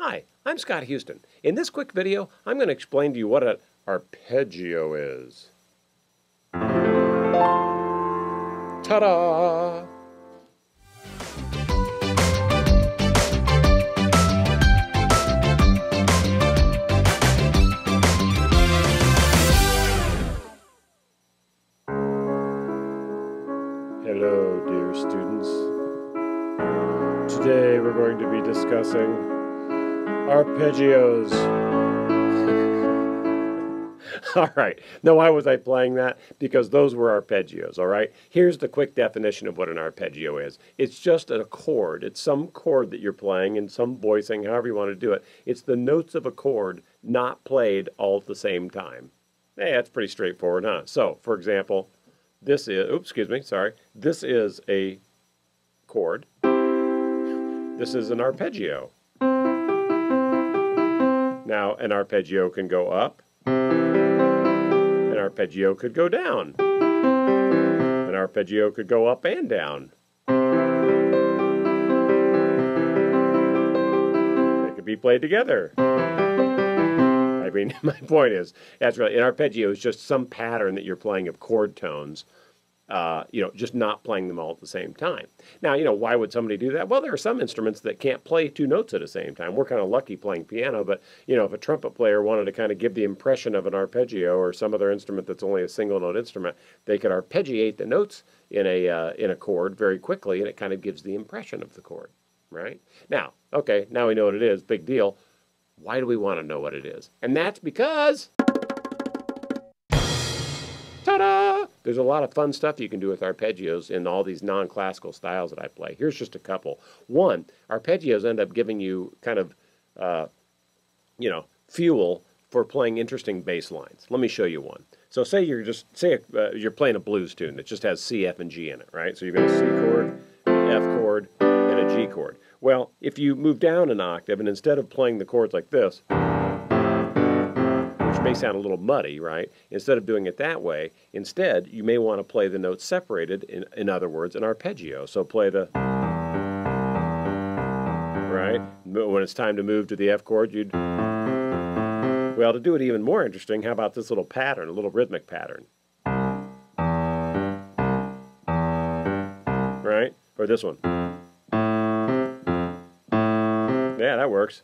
Hi, I'm Scott Houston. In this quick video, I'm going to explain to you what an arpeggio is. Ta-da! Hello, dear students. Today we're going to be discussing arpeggios. All right. Now, why was I playing that? Because those were arpeggios, all right? Here's the quick definition of what an arpeggio is. It's just a chord. It's some chord that you're playing and some voicing, however you want to do it. It's the notes of a chord not played all at the same time. Hey, that's pretty straightforward, huh? So, for example, this is, this is a chord. This is an arpeggio. Now, an arpeggio can go up. An arpeggio could go down. An arpeggio could go up and down. They could be played together. I mean, my point is, that's really, an arpeggio is just some pattern that you're playing of chord tones. Just not playing them all at the same time. Now, why would somebody do that? Well, there are some instruments that can't play two notes at the same time. We're kind of lucky playing piano, but, if a trumpet player wanted to kind of give the impression of an arpeggio or some other instrument that's only a single note instrument, they could arpeggiate the notes in a chord very quickly, and it kind of gives the impression of the chord, right? Now, okay, now we know what it is, big deal. Why do we want to know what it is? And that's because, ta-da! There's a lot of fun stuff you can do with arpeggios in all these non-classical styles that I play. Here's just a couple. One, arpeggios end up giving you kind of, fuel for playing interesting bass lines. Let me show you one. So say you're playing a blues tune that just has C, F, and G in it, right? So you've got a C chord, an F chord, and a G chord. Well, if you move down an octave and instead of playing the chords like this, which may sound a little muddy, right? Instead of doing it that way, instead, you may want to play the notes separated, in other words, an arpeggio. So play the, right? When it's time to move to the F chord, well, to do it even more interesting, how about this little pattern, a little rhythmic pattern? Right? Or this one. Yeah, that works.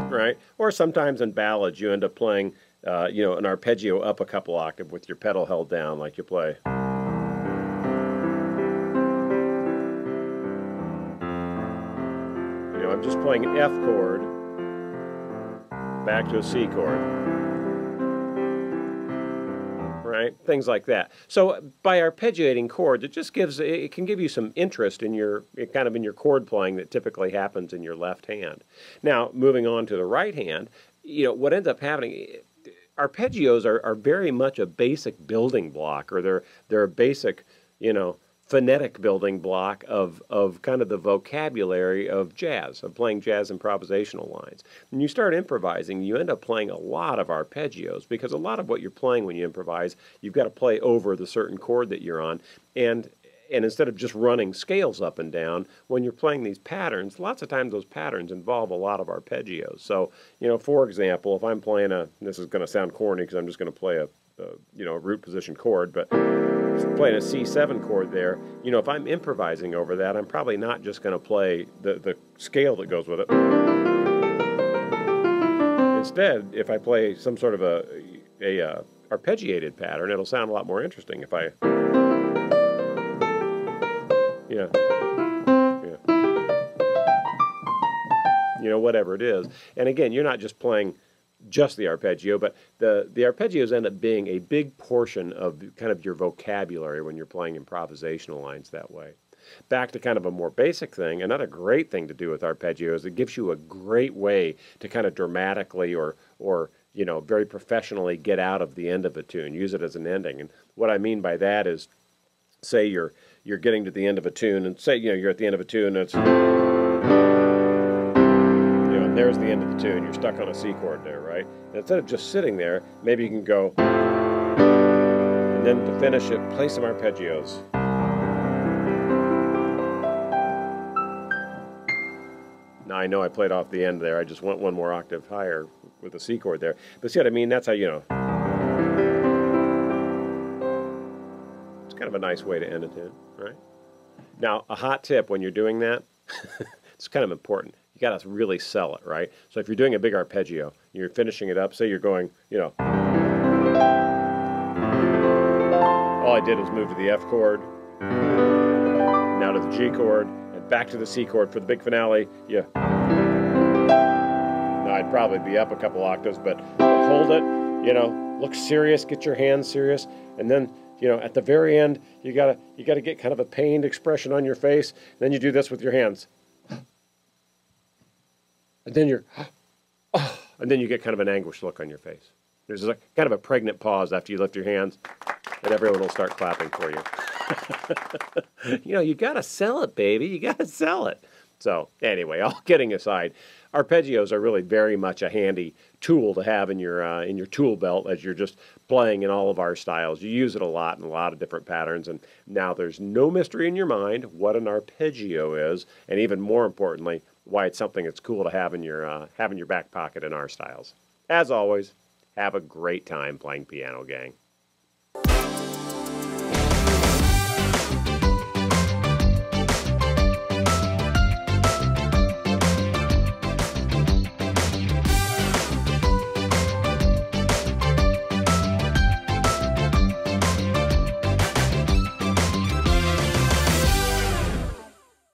Right? Or sometimes in ballads you end up playing, an arpeggio up a couple octave with your pedal held down, like you play. I'm just playing an F chord back to a C chord. Right? Things like that. So by arpeggiating chords, it can give you some interest in your chord playing that typically happens in your left hand. Now, moving on to the right hand, what ends up happening, arpeggios are very much a basic building block, or they're a basic, phonetic building block of kind of the vocabulary of jazz, of playing jazz improvisational lines. When you start improvising, you end up playing a lot of arpeggios, because a lot of what you're playing when you improvise, you've got to play over the certain chord that you're on, and instead of just running scales up and down, when you're playing these patterns, lots of times those patterns involve a lot of arpeggios. So, for example, if I'm playing this is going to sound corny because I'm just going to play a root position chord, but playing a C7 chord there, if I'm improvising over that, I'm probably not just going to play the scale that goes with it. Instead, if I play some sort of a arpeggiated pattern, it'll sound a lot more interesting if I, whatever it is. And again, you're not just playing just the arpeggio, but the arpeggios end up being a big portion of kind of your vocabulary when you're playing improvisational lines that way. Back to kind of a more basic thing, another great thing to do with arpeggios, it gives you a great way to kind of dramatically or very professionally get out of the end of a tune, use it as an ending. And what I mean by that is, say you're getting to the end of a tune, and say you're at the end of a tune, and it's there's the end of the tune. You're stuck on a C chord there, right? And instead of just sitting there, maybe you can go, and then to finish it, play some arpeggios. Now I know I played off the end there. I just went one more octave higher with the C chord there. But see what I mean? That's how, you know. It's kind of a nice way to end a tune, right? Now, a hot tip when you're doing that, it's kind of important. You got to really sell it, right? So if you're doing a big arpeggio, you're finishing it up, say you're going, you know. All I did was move to the F chord, now to the G chord, and back to the C chord for the big finale. Yeah. Now I'd probably be up a couple octaves, but hold it, you know, look serious, get your hands serious, and then, you know, at the very end, you gotta get kind of a pained expression on your face. Then you do this with your hands, and then you're, and then you get kind of an anguished look on your face. There's a kind of a pregnant pause after you lift your hands, and everyone will start clapping for you. You know, you gotta sell it, baby. You gotta sell it. So anyway, all kidding aside, arpeggios are really very much a handy tool to have in your tool belt as you're just playing in all of our styles. You use it a lot in a lot of different patterns, and now there's no mystery in your mind what an arpeggio is, and even more importantly, why it's something that's cool to have in your back pocket in our styles. As always, have a great time playing piano, gang.